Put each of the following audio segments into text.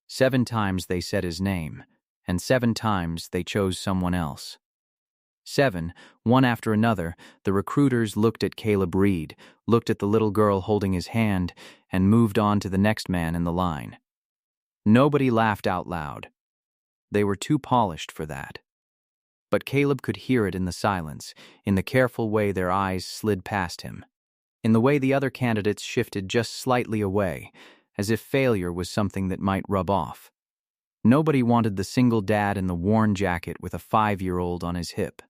7 times they said his name, and 7 times they chose someone else. 7, one after another, the recruiters looked at Caleb Reid, looked at the little girl holding his hand, and moved on to the next man in the line. Nobody laughed out loud. They were too polished for that. But Caleb could hear it in the silence, in the careful way their eyes slid past him, in the way the other candidates shifted just slightly away, as if failure was something that might rub off. Nobody wanted the single dad in the worn jacket with a 5-year-old on his hip.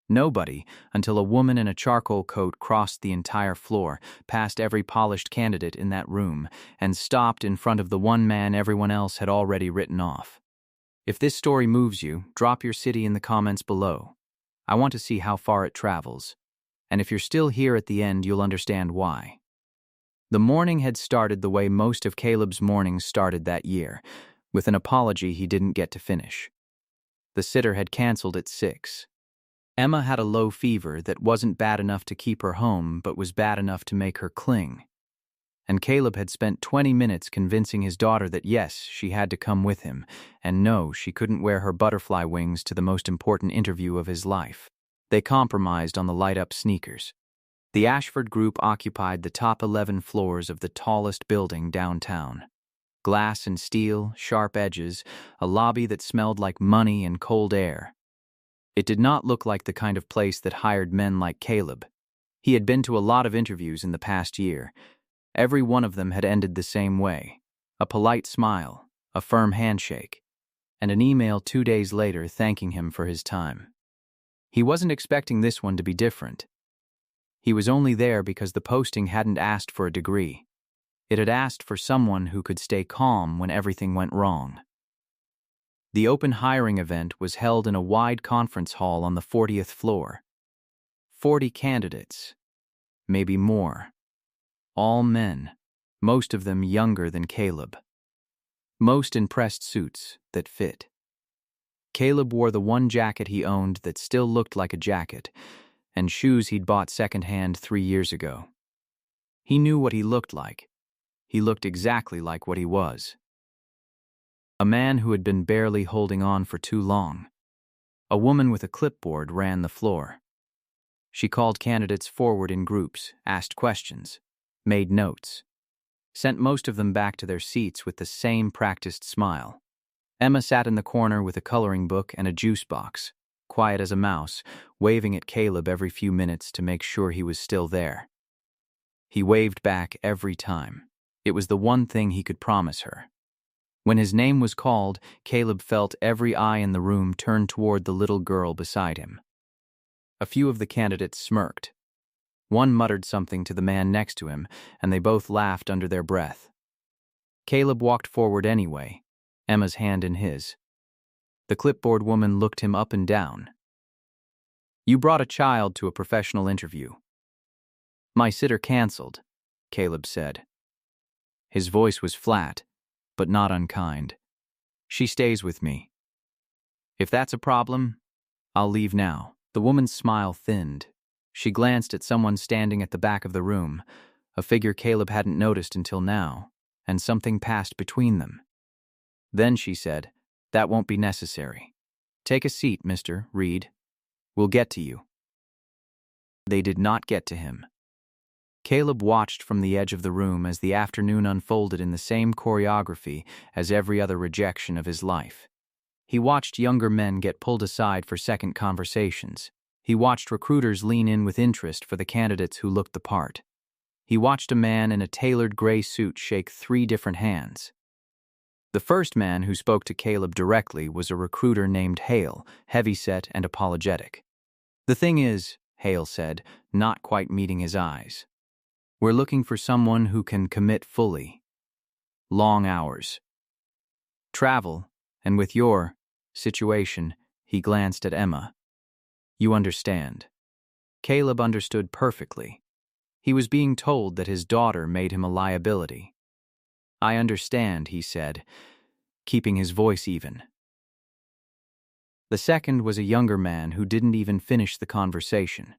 Nobody, until a woman in a charcoal coat crossed the entire floor, past every polished candidate in that room, and stopped in front of the one man everyone else had already written off. If this story moves you, drop your city in the comments below. I want to see how far it travels. And if you're still here at the end, you'll understand why. The morning had started the way most of Caleb's mornings started that year, with an apology he didn't get to finish. The sitter had canceled at 6. Emma had a low fever that wasn't bad enough to keep her home but was bad enough to make her cling. And Caleb had spent 20 minutes convincing his daughter that yes, she had to come with him, and no, she couldn't wear her butterfly wings to the most important interview of his life. They compromised on the light-up sneakers. The Ashford group occupied the top 11 floors of the tallest building downtown. Glass and steel, sharp edges, a lobby that smelled like money and cold air. It did not look like the kind of place that hired men like Caleb. He had been to a lot of interviews in the past year. Every one of them had ended the same way: a polite smile, a firm handshake, and an email 2 days later thanking him for his time. He wasn't expecting this one to be different. He was only there because the posting hadn't asked for a degree. It had asked for someone who could stay calm when everything went wrong. The open hiring event was held in a wide conference hall on the 40th floor. 40 candidates, maybe more. All men, most of them younger than Caleb. Most in pressed suits that fit. Caleb wore the one jacket he owned that still looked like a jacket, and shoes he'd bought secondhand 3 years ago. He knew what he looked like. He looked exactly like what he was. A man who had been barely holding on for too long. A woman with a clipboard ran the floor. She called candidates forward in groups, asked questions, made notes, sent most of them back to their seats with the same practiced smile. Emma sat in the corner with a coloring book and a juice box, quiet as a mouse, waving at Caleb every few minutes to make sure he was still there. He waved back every time. It was the one thing he could promise her. When his name was called, Caleb felt every eye in the room turn toward the little girl beside him. A few of the candidates smirked. One muttered something to the man next to him, and they both laughed under their breath. Caleb walked forward anyway, Emma's hand in his. The clipboard woman looked him up and down. "You brought a child to a professional interview." "My sitter canceled," Caleb said. His voice was flat, but not unkind. "She stays with me. If that's a problem, I'll leave now." The woman's smile thinned. She glanced at someone standing at the back of the room, a figure Caleb hadn't noticed until now, and something passed between them. Then she said, "That won't be necessary. Take a seat, Mr. Reid. We'll get to you." They did not get to him. Caleb watched from the edge of the room as the afternoon unfolded in the same choreography as every other rejection of his life. He watched younger men get pulled aside for second conversations. He watched recruiters lean in with interest for the candidates who looked the part. He watched a man in a tailored gray suit shake 3 different hands. The first man who spoke to Caleb directly was a recruiter named Hale, heavyset and apologetic. "The thing is," Hale said, not quite meeting his eyes, "we're looking for someone who can commit fully. Long hours. Travel, and with your situation," he glanced at Emma. "You understand." Caleb understood perfectly. He was being told that his daughter made him a liability. "I understand," he said, keeping his voice even. The second was a younger man who didn't even finish the conversation.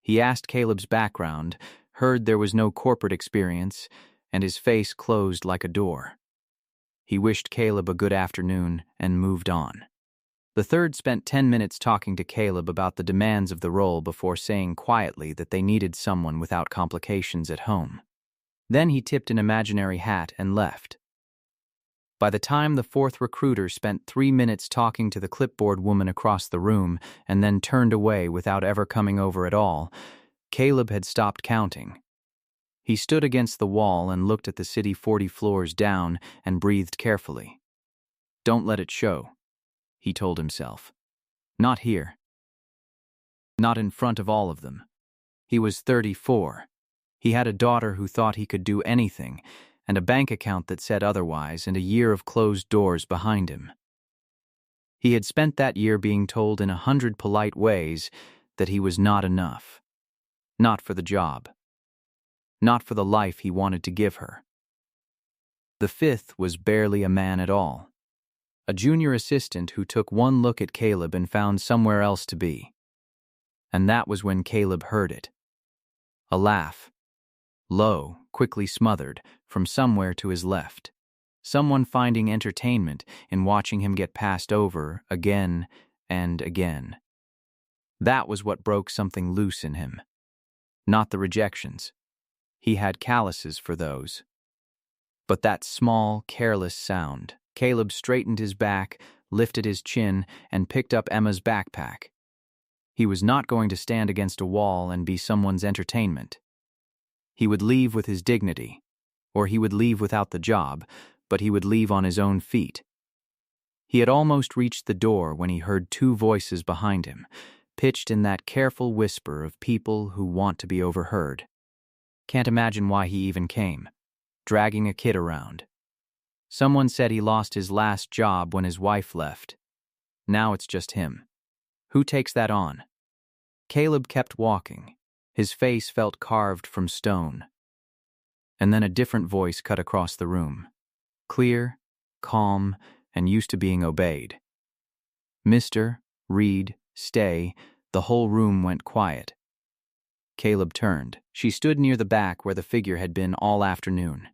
He asked Caleb's background, heard there was no corporate experience, and his face closed like a door. He wished Caleb a good afternoon and moved on. The third spent 10 minutes talking to Caleb about the demands of the role before saying quietly that they needed someone without complications at home. Then he tipped an imaginary hat and left. By the time the fourth recruiter spent 3 minutes talking to the clipboard woman across the room and then turned away without ever coming over at all, Caleb had stopped counting. He stood against the wall and looked at the city 40 floors down and breathed carefully. "Don't let it show," he told himself. "Not here. Not in front of all of them." He was 34. He had a daughter who thought he could do anything, and a bank account that said otherwise, and a year of closed doors behind him. He had spent that year being told in 100 polite ways that he was not enough. Not for the job. Not for the life he wanted to give her. The fifth was barely a man at all. A junior assistant who took one look at Caleb and found somewhere else to be. And that was when Caleb heard it. A laugh. Low, quickly smothered, from somewhere to his left. Someone finding entertainment in watching him get passed over again and again. That was what broke something loose in him. Not the rejections. He had calluses for those. But that small, careless sound. Caleb straightened his back, lifted his chin, and picked up Emma's backpack. He was not going to stand against a wall and be someone's entertainment. He would leave with his dignity, or he would leave without the job, but he would leave on his own feet. He had almost reached the door when he heard 2 voices behind him, pitched in that careful whisper of people who want to be overheard. Can't imagine why he even came, dragging a kid around. Someone said he lost his last job when his wife left. Now it's just him. Who takes that on? Caleb kept walking. His face felt carved from stone. And then a different voice cut across the room. Clear, calm, and used to being obeyed. "Mr. Reid, stay." The whole room went quiet. Caleb turned. She stood near the back where the figure had been all afternoon.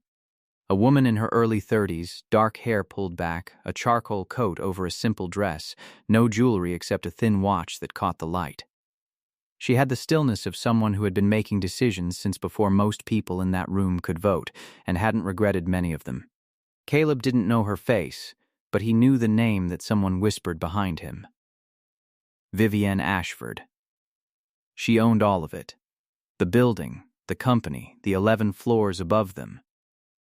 A woman in her early 30s, dark hair pulled back, a charcoal coat over a simple dress, no jewelry except a thin watch that caught the light. She had the stillness of someone who had been making decisions since before most people in that room could vote, and hadn't regretted many of them. Caleb didn't know her face, but he knew the name that someone whispered behind him. Vivienne Ashford. She owned all of it. The building, the company, the 11 floors above them.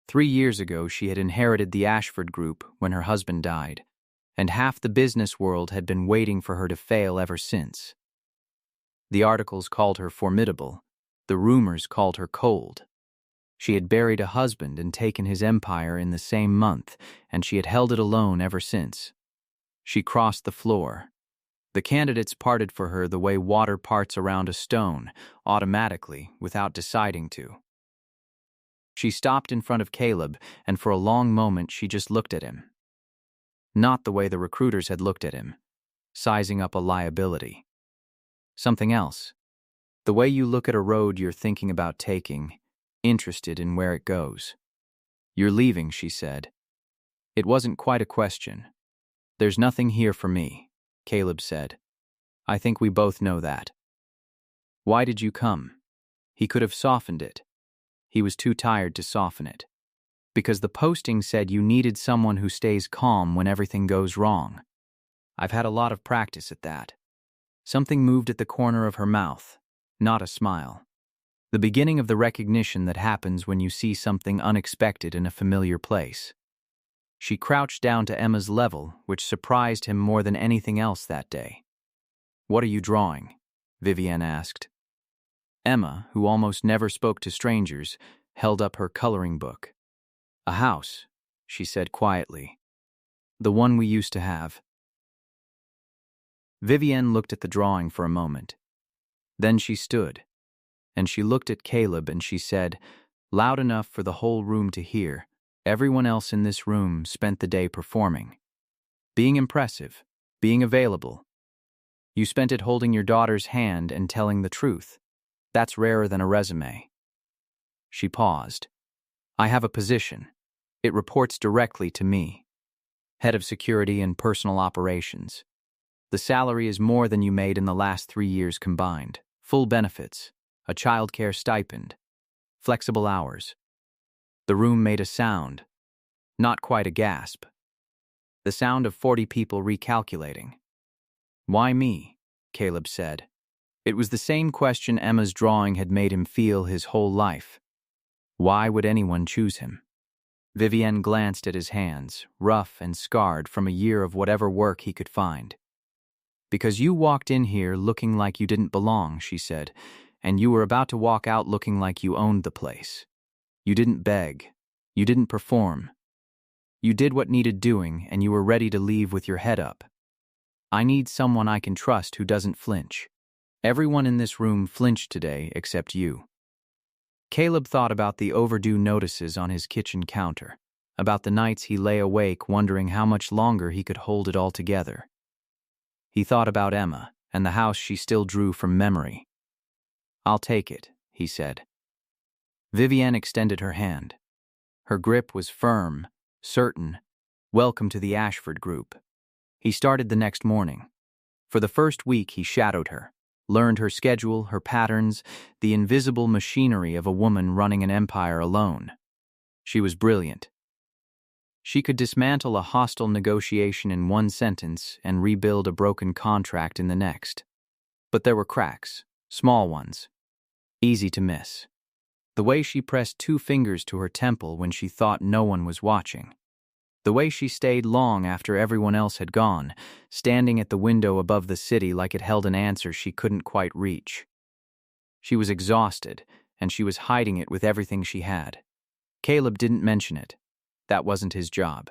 3 years ago, she had inherited the Ashford Group when her husband died, and half the business world had been waiting for her to fail ever since. The articles called her formidable. The rumors called her cold. She had buried a husband and taken his empire in the same month, and she had held it alone ever since. She crossed the floor. The candidates parted for her the way water parts around a stone, automatically, without deciding to. She stopped in front of Caleb, and for a long moment she just looked at him. Not the way the recruiters had looked at him, sizing up a liability. Something else. The way you look at a road you're thinking about taking, interested in where it goes. "You're leaving," she said. It wasn't quite a question. "There's nothing here for me," Caleb said. "I think we both know that." "Why did you come?" He could have softened it. He was too tired to soften it. "Because the posting said you needed someone who stays calm when everything goes wrong. I've had a lot of practice at that." Something moved at the corner of her mouth, not a smile. The beginning of the recognition that happens when you see something unexpected in a familiar place. She crouched down to Emma's level, which surprised him more than anything else that day. "What are you drawing?" Vivienne asked. Emma, who almost never spoke to strangers, held up her coloring book. "A house," she said quietly. "The one we used to have." Vivienne looked at the drawing for a moment. Then she stood, and she looked at Caleb and she said, loud enough for the whole room to hear, "Everyone else in this room spent the day performing. Being impressive, being available. You spent it holding your daughter's hand and telling the truth. That's rarer than a resume." She paused. "I have a position. It reports directly to me, head of security and personal operations. The salary is more than you made in the last 3 years combined. Full benefits, a childcare stipend, flexible hours. The room made a sound, not quite a gasp. The sound of 40 people recalculating. Why me? Caleb said. It was the same question Emma's drawing had made him feel his whole life. Why would anyone choose him? Vivienne glanced at his hands, rough and scarred from a year of whatever work he could find. Because you walked in here looking like you didn't belong, she said, and you were about to walk out looking like you owned the place. You didn't beg. You didn't perform. You did what needed doing, and you were ready to leave with your head up. I need someone I can trust who doesn't flinch. Everyone in this room flinched today except you. Caleb thought about the overdue notices on his kitchen counter, about the nights he lay awake wondering how much longer he could hold it all together. He thought about Emma and the house she still drew from memory. I'll take it, he said. Vivienne extended her hand. Her grip was firm, certain. Welcome to the Ashford Group. He started the next morning. For the first week he shadowed her, learned her schedule, her patterns, the invisible machinery of a woman running an empire alone. She was brilliant. She could dismantle a hostile negotiation in one sentence and rebuild a broken contract in the next. But there were cracks, small ones, easy to miss. The way she pressed 2 fingers to her temple when she thought no one was watching. The way she stayed long after everyone else had gone, standing at the window above the city like it held an answer she couldn't quite reach. She was exhausted, and she was hiding it with everything she had. Caleb didn't mention it. That wasn't his job.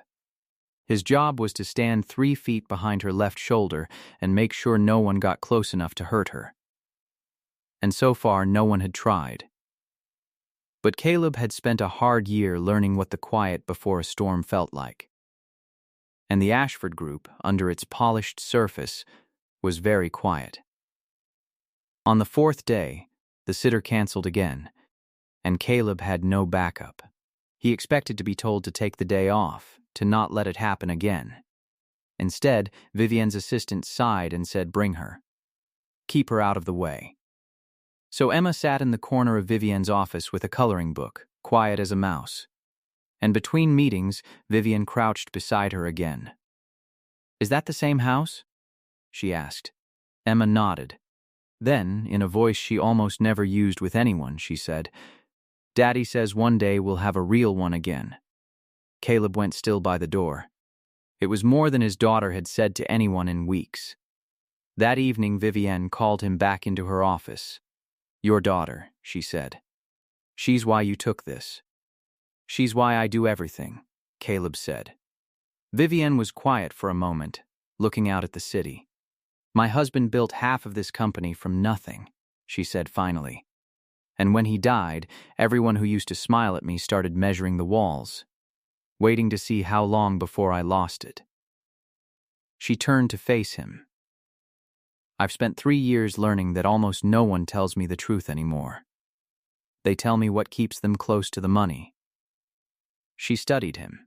His job was to stand 3 feet behind her left shoulder and make sure no one got close enough to hurt her. And so far, no one had tried. But Caleb had spent a hard year learning what the quiet before a storm felt like. And the Ashford Group, under its polished surface, was very quiet. On the 4th day, the sitter canceled again, and Caleb had no backup. He expected to be told to take the day off, to not let it happen again. Instead, Vivienne's assistant sighed and said, "Bring her. Keep her out of the way." So Emma sat in the corner of Vivienne's office with a coloring book, quiet as a mouse. And between meetings, Vivienne crouched beside her again. "Is that the same house?" she asked. Emma nodded. Then, in a voice she almost never used with anyone, she said, "Daddy says one day we'll have a real one again." Caleb went still by the door. It was more than his daughter had said to anyone in weeks. That evening, Vivienne called him back into her office. "Your daughter," she said. "She's why you took this." "She's why I do everything," Caleb said. Vivienne was quiet for a moment, looking out at the city. "My husband built half of this company from nothing," she said finally. "And when he died, everyone who used to smile at me started measuring the walls, waiting to see how long before I lost it." She turned to face him. "I've spent 3 years learning that almost no one tells me the truth anymore. They tell me what keeps them close to the money." She studied him.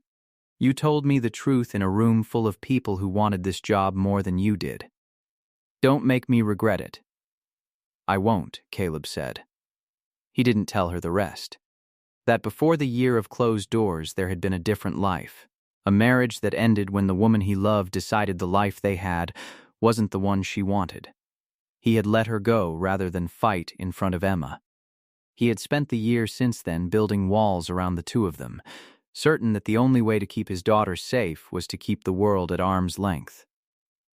"You told me the truth in a room full of people who wanted this job more than you did. Don't make me regret it." "I won't," Caleb said. He didn't tell her the rest. That before the year of closed doors there had been a different life, a marriage that ended when the woman he loved decided the life they had wasn't the one she wanted. He had let her go rather than fight in front of Emma. He had spent the year since then building walls around the two of them, certain that the only way to keep his daughter safe was to keep the world at arm's length.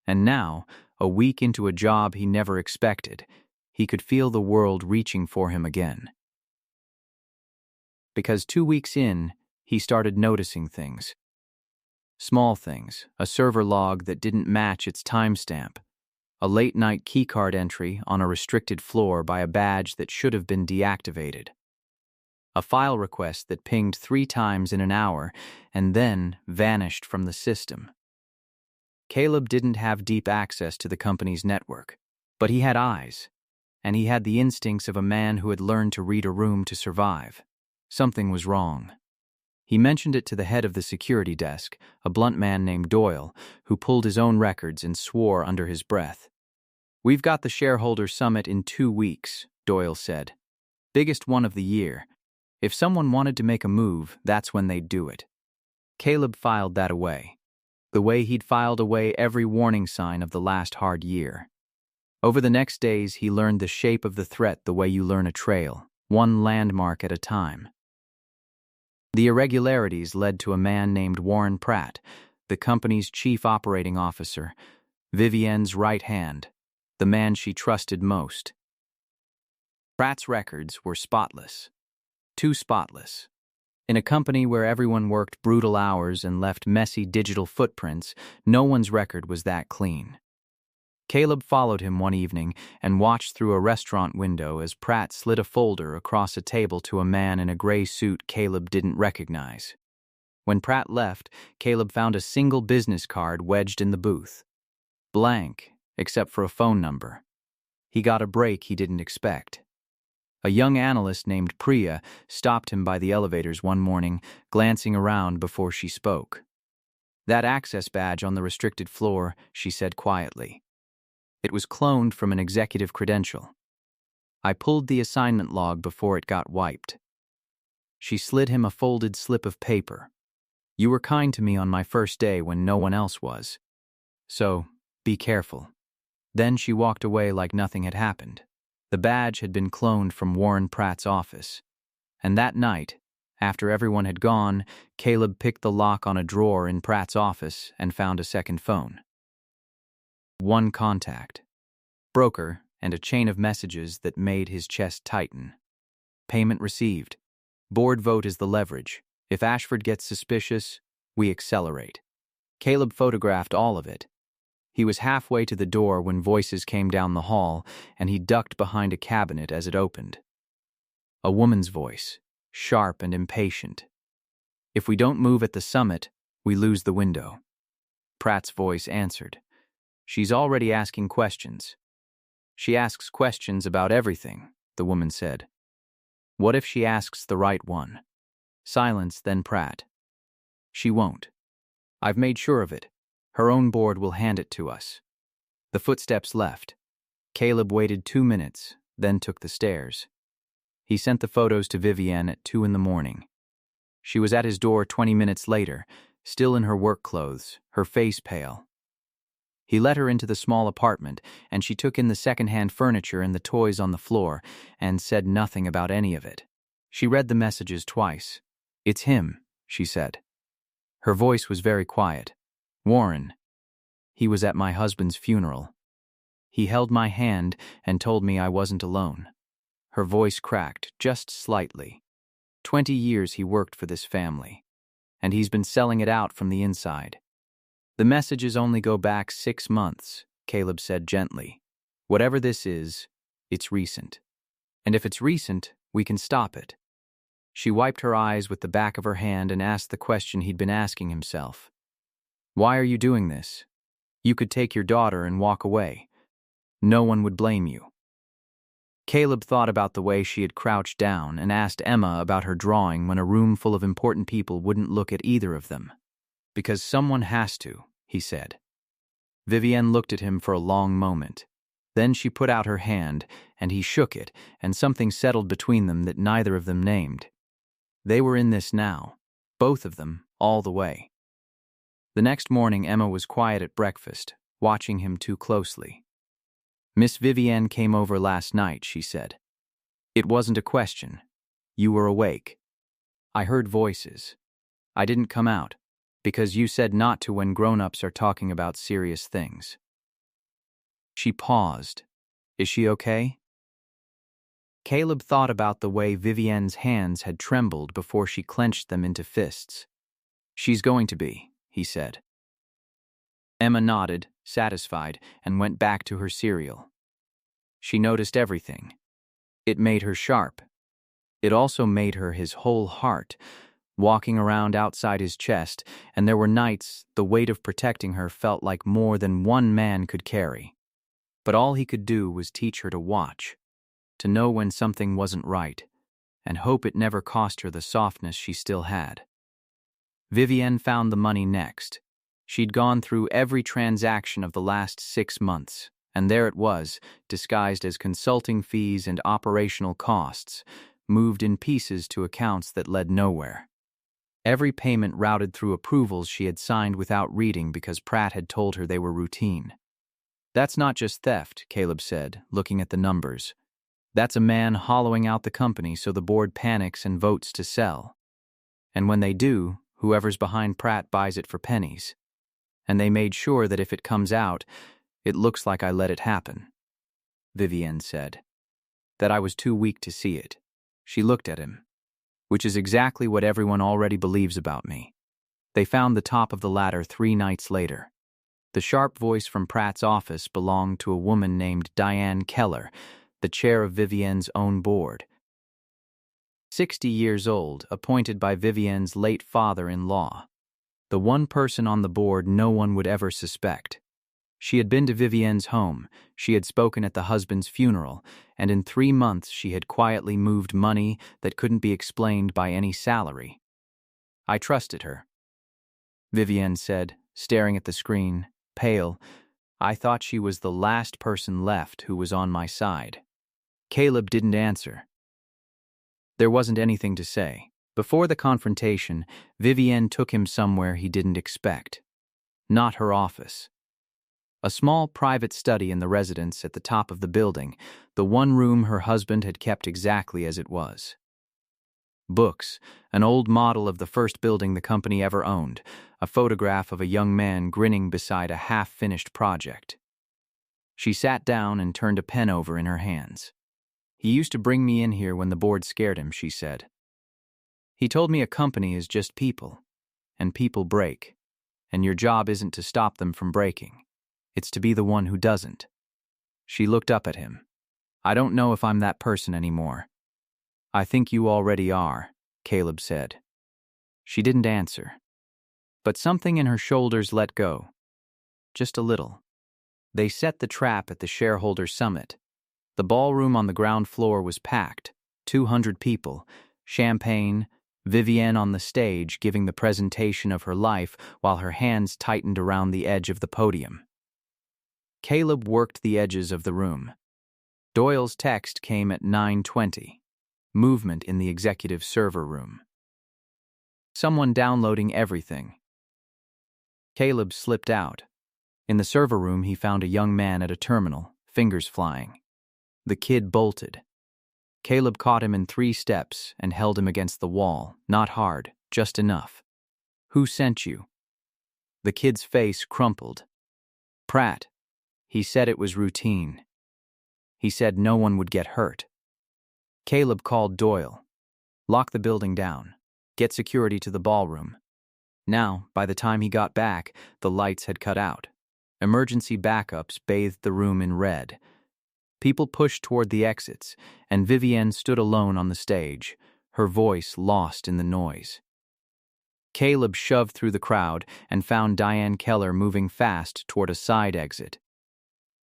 And now, a week into a job he never expected, he could feel the world reaching for him again. Because 2 weeks in, he started noticing things. Small things, a server log that didn't match its timestamp, a late-night keycard entry on a restricted floor by a badge that should have been deactivated, a file request that pinged 3 times in an hour and then vanished from the system. Caleb didn't have deep access to the company's network, but he had eyes, and he had the instincts of a man who had learned to read a room to survive. Something was wrong. He mentioned it to the head of the security desk, a blunt man named Doyle, who pulled his own records and swore under his breath. "We've got the shareholder summit in 2 weeks," Doyle said. "Biggest one of the year. If someone wanted to make a move, that's when they'd do it." Caleb filed that away, the way he'd filed away every warning sign of the last hard year. Over the next days, he learned the shape of the threat the way you learn a trail, one landmark at a time. The irregularities led to a man named Warren Pratt, the company's chief operating officer, Vivienne's right hand, the man she trusted most. Pratt's records were spotless. Too spotless. In a company where everyone worked brutal hours and left messy digital footprints, no one's record was that clean. Caleb followed him one evening and watched through a restaurant window as Pratt slid a folder across a table to a man in a gray suit Caleb didn't recognize. When Pratt left, Caleb found a single business card wedged in the booth. Blank, except for a phone number. He got a break he didn't expect. A young analyst named Priya stopped him by the elevators one morning, glancing around before she spoke. "That access badge on the restricted floor," she said quietly. "It was cloned from an executive credential. I pulled the assignment log before it got wiped." She slid him a folded slip of paper. "You were kind to me on my first day when no one else was. So, be careful." Then she walked away like nothing had happened. The badge had been cloned from Warren Pratt's office. And that night, after everyone had gone, Caleb picked the lock on a drawer in Pratt's office and found a second phone. One contact. Broker, and a chain of messages that made his chest tighten. Payment received. Board vote is the leverage. If Ashford gets suspicious, we accelerate. Caleb photographed all of it. He was halfway to the door when voices came down the hall, and he ducked behind a cabinet as it opened. A woman's voice, sharp and impatient. "If we don't move at the summit, we lose the window." Pratt's voice answered. "She's already asking questions." "She asks questions about everything," the woman said. "What if she asks the right one?" Silence, then Pratt. "She won't. I've made sure of it. Her own board will hand it to us." The footsteps left. Caleb waited 2 minutes, then took the stairs. He sent the photos to Vivienne at 2 a.m. She was at his door 20 minutes later, still in her work clothes, her face pale. He let her into the small apartment, and she took in the second-hand furniture and the toys on the floor, and said nothing about any of it. She read the messages twice. "It's him," she said. Her voice was very quiet. "Warren. He was at my husband's funeral. He held my hand and told me I wasn't alone." Her voice cracked, just slightly. 20 years he worked for this family, and he's been selling it out from the inside. "The messages only go back 6 months, Caleb said gently. "Whatever this is, it's recent. And if it's recent, we can stop it." She wiped her eyes with the back of her hand and asked the question he'd been asking himself. "Why are you doing this? You could take your daughter and walk away. No one would blame you." Caleb thought about the way she had crouched down and asked Emma about her drawing when a room full of important people wouldn't look at either of them. "Because someone has to," he said. Vivienne looked at him for a long moment. Then she put out her hand, and he shook it, and something settled between them that neither of them named. They were in this now, both of them, all the way. The next morning, Emma was quiet at breakfast, watching him too closely. "Miss Vivienne came over last night," she said. "It wasn't a question. You were awake. I heard voices. I didn't come out, because you said not to when grown-ups are talking about serious things." She paused. "Is she okay?" Caleb thought about the way Vivienne's hands had trembled before she clenched them into fists. "She's going to be," he said. Emma nodded, satisfied, and went back to her cereal. She noticed everything. It made her sharp. It also made her his whole heart, walking around outside his chest, and there were nights the weight of protecting her felt like more than one man could carry. But all he could do was teach her to watch, to know when something wasn't right, and hope it never cost her the softness she still had. Vivienne found the money next. She'd gone through every transaction of the last 6 months, and there it was, disguised as consulting fees and operational costs, moved in pieces to accounts that led nowhere. Every payment routed through approvals she had signed without reading because Pratt had told her they were routine. "That's not just theft," Caleb said, looking at the numbers. "That's a man hollowing out the company so the board panics and votes to sell. And when they do, whoever's behind Pratt buys it for pennies. And they made sure that if it comes out, it looks like I let it happen," Vivienne said. "That I was too weak to see it." She looked at him. "Which is exactly what everyone already believes about me." They found the top of the ladder 3 nights later. The sharp voice from Pratt's office belonged to a woman named Diane Keller, the chair of Vivienne's own board. 60 years old, appointed by Vivienne's late father-in-law. The one person on the board no one would ever suspect. She had been to Vivienne's home, she had spoken at the husband's funeral, and in 3 months she had quietly moved money that couldn't be explained by any salary. "I trusted her," Vivienne said, staring at the screen, pale. "I thought she was the last person left who was on my side." Caleb didn't answer. There wasn't anything to say. Before the confrontation, Vivienne took him somewhere he didn't expect. Not her office. A small private study in the residence at the top of the building, the one room her husband had kept exactly as it was. Books, an old model of the first building the company ever owned, a photograph of a young man grinning beside a half-finished project. She sat down and turned a pen over in her hands. "He used to bring me in here when the board scared him," she said. "He told me a company is just people, and people break, and your job isn't to stop them from breaking. It's to be the one who doesn't." She looked up at him. "I don't know if I'm that person anymore." "I think you already are," Caleb said. She didn't answer. But something in her shoulders let go. Just a little. They set the trap at the shareholder summit. The ballroom on the ground floor was packed, 200 people, champagne, Vivienne on the stage giving the presentation of her life while her hands tightened around the edge of the podium. Caleb worked the edges of the room. Doyle's text came at 9:20. Movement in the executive server room. Someone downloading everything. Caleb slipped out. In the server room, he found a young man at a terminal, fingers flying. The kid bolted. Caleb caught him in 3 steps and held him against the wall, not hard, just enough. "Who sent you?" The kid's face crumpled. "Pratt. He said it was routine. He said no one would get hurt." Caleb called Doyle. "Lock the building down. Get security to the ballroom." Now, by the time he got back, the lights had cut out. Emergency backups bathed the room in red. People pushed toward the exits, and Vivienne stood alone on the stage, her voice lost in the noise. Caleb shoved through the crowd and found Diane Keller moving fast toward a side exit.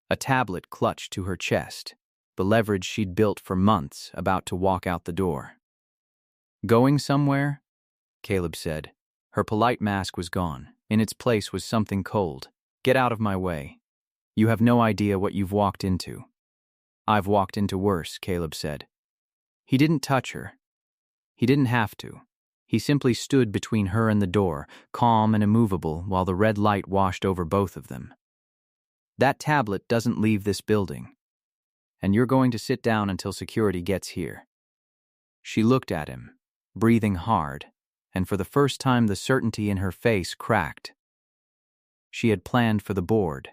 A tablet clutched to her chest, the leverage she'd built for months about to walk out the door. "Going somewhere?" Caleb said. Her polite mask was gone. In its place was something cold. "Get out of my way. You have no idea what you've walked into." "I've walked into worse," Caleb said. He didn't touch her. He didn't have to. He simply stood between her and the door, calm and immovable, while the red light washed over both of them. "That tablet doesn't leave this building. And you're going to sit down until security gets here." She looked at him, breathing hard, and for the first time the certainty in her face cracked. She had planned for the board,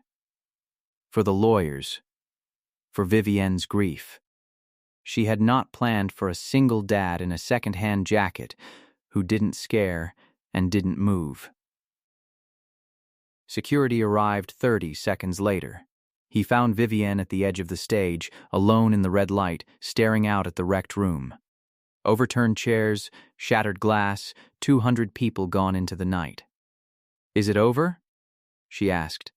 for the lawyers, for Vivienne's grief. She had not planned for a single dad in a second-hand jacket who didn't scare and didn't move. Security arrived 30 seconds later. He found Vivienne at the edge of the stage, alone in the red light, staring out at the wrecked room. Overturned chairs, shattered glass, 200 people gone into the night. "Is it over?" she asked.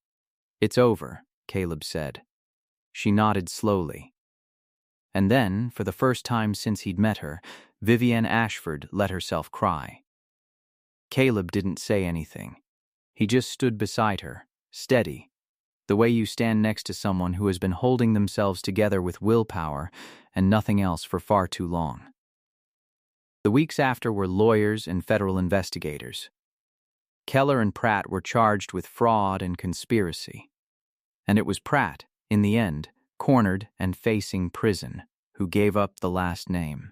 "It's over," Caleb said. She nodded slowly. And then, for the first time since he'd met her, Vivienne Ashford let herself cry. Caleb didn't say anything. He just stood beside her, steady, the way you stand next to someone who has been holding themselves together with willpower and nothing else for far too long. The weeks after were lawyers and federal investigators. Keller and Pratt were charged with fraud and conspiracy. And it was Pratt, in the end, cornered and facing prison, who gave up the last name.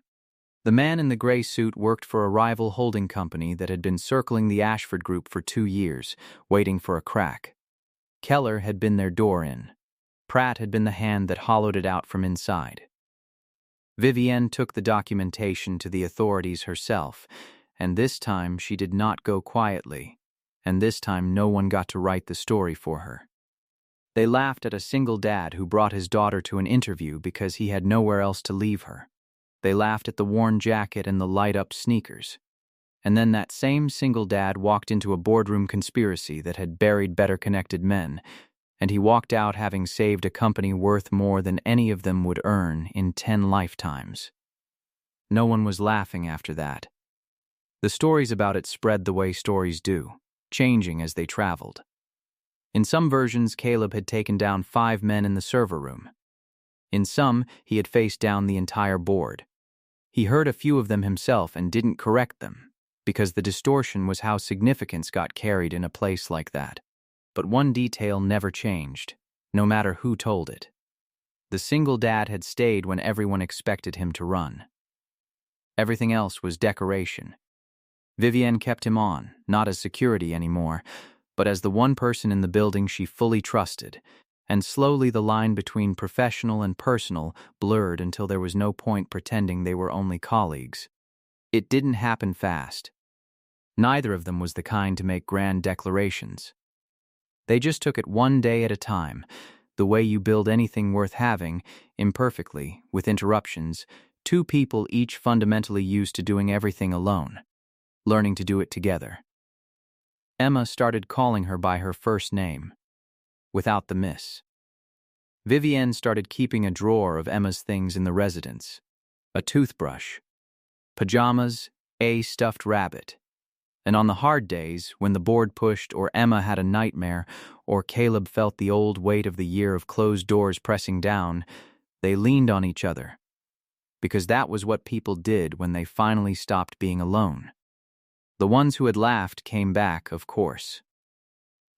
The man in the gray suit worked for a rival holding company that had been circling the Ashford Group for 2 years, waiting for a crack. Keller had been their door in. Pratt had been the hand that hollowed it out from inside. Vivienne took the documentation to the authorities herself, and this time she did not go quietly, and this time no one got to write the story for her. They laughed at a single dad who brought his daughter to an interview because he had nowhere else to leave her. They laughed at the worn jacket and the light-up sneakers. And then that same single dad walked into a boardroom conspiracy that had buried better-connected men, and he walked out having saved a company worth more than any of them would earn in 10 lifetimes. No one was laughing after that. The stories about it spread the way stories do, changing as they traveled. In some versions, Caleb had taken down 5 men in the server room. In some, he had faced down the entire board. He heard a few of them himself and didn't correct them, because the distortion was how significance got carried in a place like that. But one detail never changed, no matter who told it. The single dad had stayed when everyone expected him to run. Everything else was decoration. Vivienne kept him on, not as security anymore, but as the one person in the building she fully trusted, and slowly the line between professional and personal blurred until there was no point pretending they were only colleagues. It didn't happen fast. Neither of them was the kind to make grand declarations. They just took it one day at a time, the way you build anything worth having, imperfectly, with interruptions, 2 people each fundamentally used to doing everything alone, learning to do it together. Emma started calling her by her first name, without the miss. Vivienne started keeping a drawer of Emma's things in the residence: a toothbrush, pajamas, a stuffed rabbit. And on the hard days, when the board pushed or Emma had a nightmare or Caleb felt the old weight of the year of closed doors pressing down, they leaned on each other. Because that was what people did when they finally stopped being alone. The ones who had laughed came back, of course.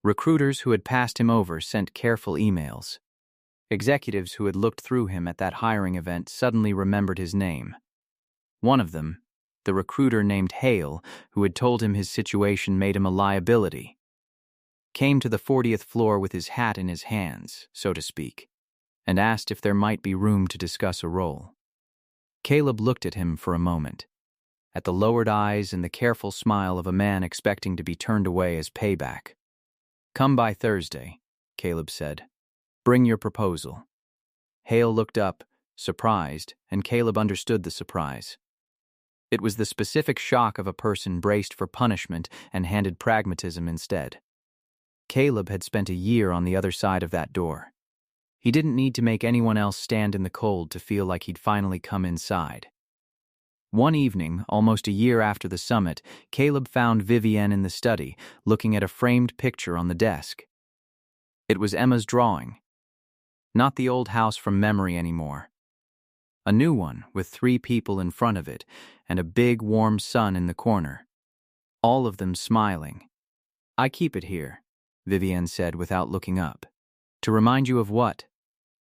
Recruiters who had passed him over sent careful emails. Executives who had looked through him at that hiring event suddenly remembered his name. One of them, the recruiter named Hale, who had told him his situation made him a liability, came to the 40th floor with his hat in his hands, so to speak, and asked if there might be room to discuss a role. Caleb looked at him for a moment, at the lowered eyes and the careful smile of a man expecting to be turned away as payback. "Come by Thursday," Caleb said. "Bring your proposal." Hale looked up, surprised, and Caleb understood the surprise. It was the specific shock of a person braced for punishment and handed pragmatism instead. Caleb had spent a year on the other side of that door. He didn't need to make anyone else stand in the cold to feel like he'd finally come inside. One evening, almost a year after the summit, Caleb found Vivienne in the study, looking at a framed picture on the desk. It was Emma's drawing. Not the old house from memory anymore. A new one with 3 people in front of it and a big, warm sun in the corner. All of them smiling. "I keep it here," Vivienne said without looking up. "To remind you of what?"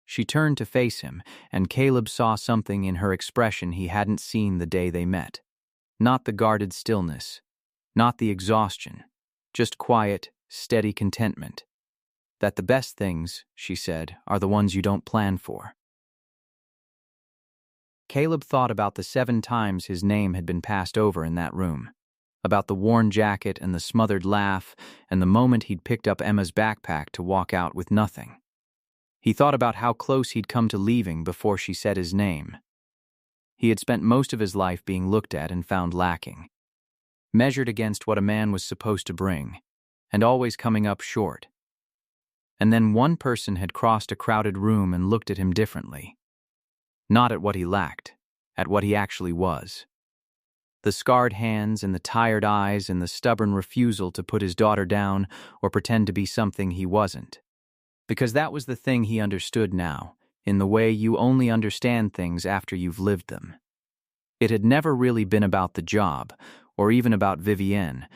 She turned to face him, and Caleb saw something in her expression he hadn't seen the day they met. Not the guarded stillness, not the exhaustion, just quiet, steady contentment. That the best things, she said, are the ones you don't plan for. Caleb thought about the 7 times his name had been passed over in that room, about the worn jacket and the smothered laugh and the moment he'd picked up Emma's backpack to walk out with nothing. He thought about how close he'd come to leaving before she said his name. He had spent most of his life being looked at and found lacking, measured against what a man was supposed to bring, and always coming up short. And then one person had crossed a crowded room and looked at him differently. Not at what he lacked, at what he actually was. The scarred hands and the tired eyes and the stubborn refusal to put his daughter down or pretend to be something he wasn't. Because that was the thing he understood now, in the way you only understand things after you've lived them. It had never really been about the job, or even about Vivienne.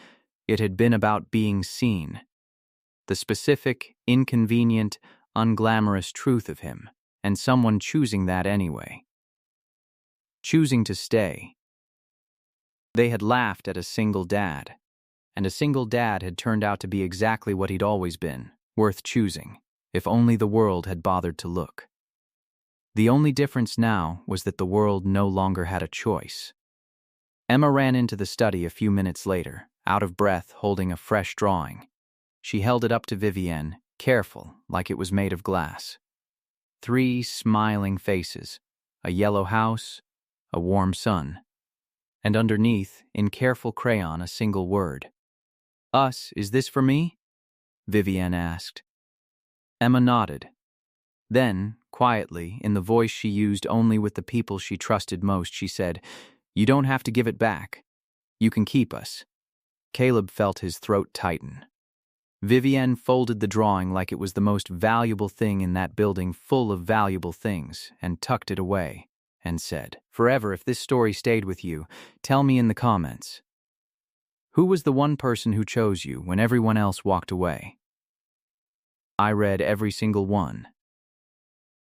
It had been about being seen. The specific, inconvenient, unglamorous truth of him, and someone choosing that anyway. Choosing to stay. They had laughed at a single dad, and a single dad had turned out to be exactly what he'd always been, worth choosing, if only the world had bothered to look. The only difference now was that the world no longer had a choice. Emma ran into the study a few minutes later, out of breath, holding a fresh drawing. She held it up to Vivienne, careful, like it was made of glass. 3 smiling faces, a yellow house, a warm sun, and underneath, in careful crayon, a single word. "Us, is this for me?" Vivienne asked. Emma nodded. Then, quietly, in the voice she used only with the people she trusted most, she said, "You don't have to give it back. You can keep us." Caleb felt his throat tighten. Vivienne folded the drawing like it was the most valuable thing in that building full of valuable things, and tucked it away, and said, "Forever, if this story stayed with you, tell me in the comments. Who was the one person who chose you when everyone else walked away?" I read every single one.